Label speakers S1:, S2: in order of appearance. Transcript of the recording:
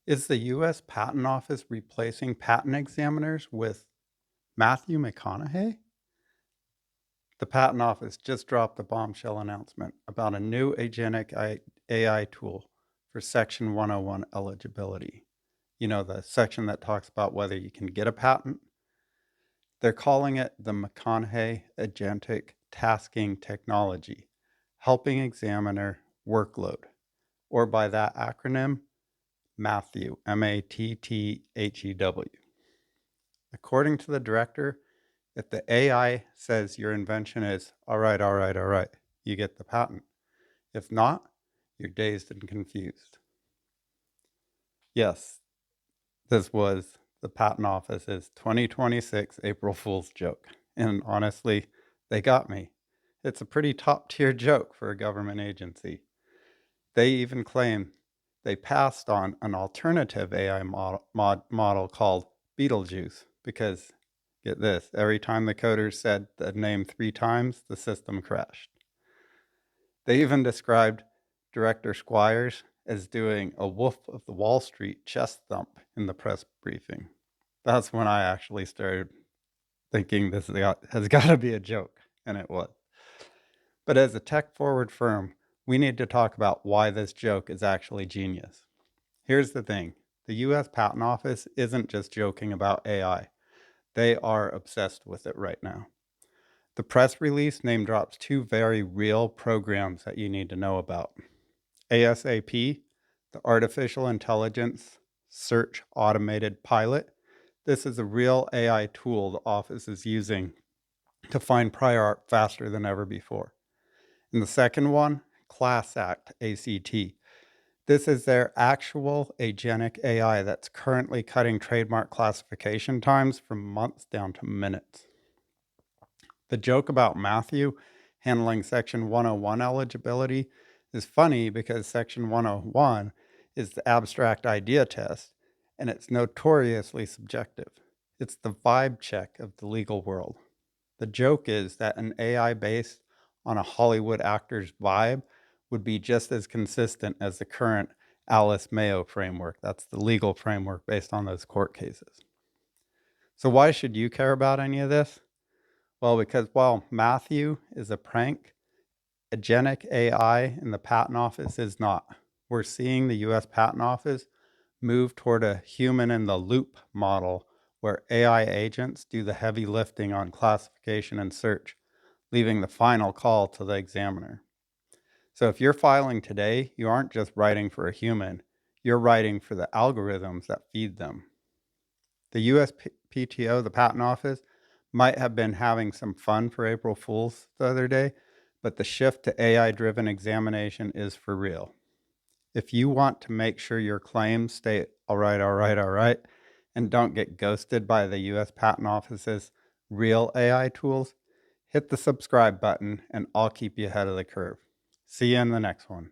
S1: Is the U.S. Patent Office replacing patent examiners with Matthew McConaughey? The Patent Office just dropped a bombshell announcement about a new Agentic AI tool for Section 101 eligibility. You know, the section that talks about whether you can get a patent. They're calling it the McConaughey Agentic Tasking Technology, helping examiner workload, or by that acronym, Matthew, Mattthew. According to the director, if the AI says your invention is all right, you get the patent. If not, you're dazed and confused. Yes, this was the Patent Office's 2026 April Fool's joke. And honestly, they got me. It's a pretty top tier joke for a government agency. They even claim they passed on an alternative AI model called Beetlejuice because, get this, every time the coders said the name 3 times, the system crashed. They even described Director Squires as doing a Wolf of the Wall Street chest thump in the press briefing. That's when I actually started thinking this has got to be a joke, and it was. But as a tech-forward firm, we need to talk about why this joke is actually genius. Here's the thing. The U.S. Patent Office isn't just joking about AI. They are obsessed with it right now. The press release name drops 2 very real programs that you need to know about. ASAP, the Artificial Intelligence Search Automated Pilot. This is a real AI tool the office is using to find prior art faster than ever before. And the second one, Class Act, ACT. This is their actual agentic AI that's currently cutting trademark classification times from months down to minutes. The joke about Matthew handling Section 101 eligibility is funny because Section 101 is the abstract idea test, and it's notoriously subjective. It's the vibe check of the legal world. The joke is that an AI based on a Hollywood actor's vibe would be just as consistent as the current Alice Mayo framework. That's the legal framework based on those court cases. So why should you care about any of this? Well, because while Matthew is a prank, Agentic AI in the Patent Office is not. We're seeing the US Patent Office move toward a human in the loop model where AI agents do the heavy lifting on classification and search, leaving the final call to the examiner. So if you're filing today, you aren't just writing for a human, you're writing for the algorithms that feed them. The USPTO, the Patent Office, might have been having some fun for April Fools the other day, but the shift to AI-driven examination is for real. If you want to make sure your claims stay all right, and don't get ghosted by the US Patent Office's real AI tools, hit the subscribe button and I'll keep you ahead of the curve. See you in the next one.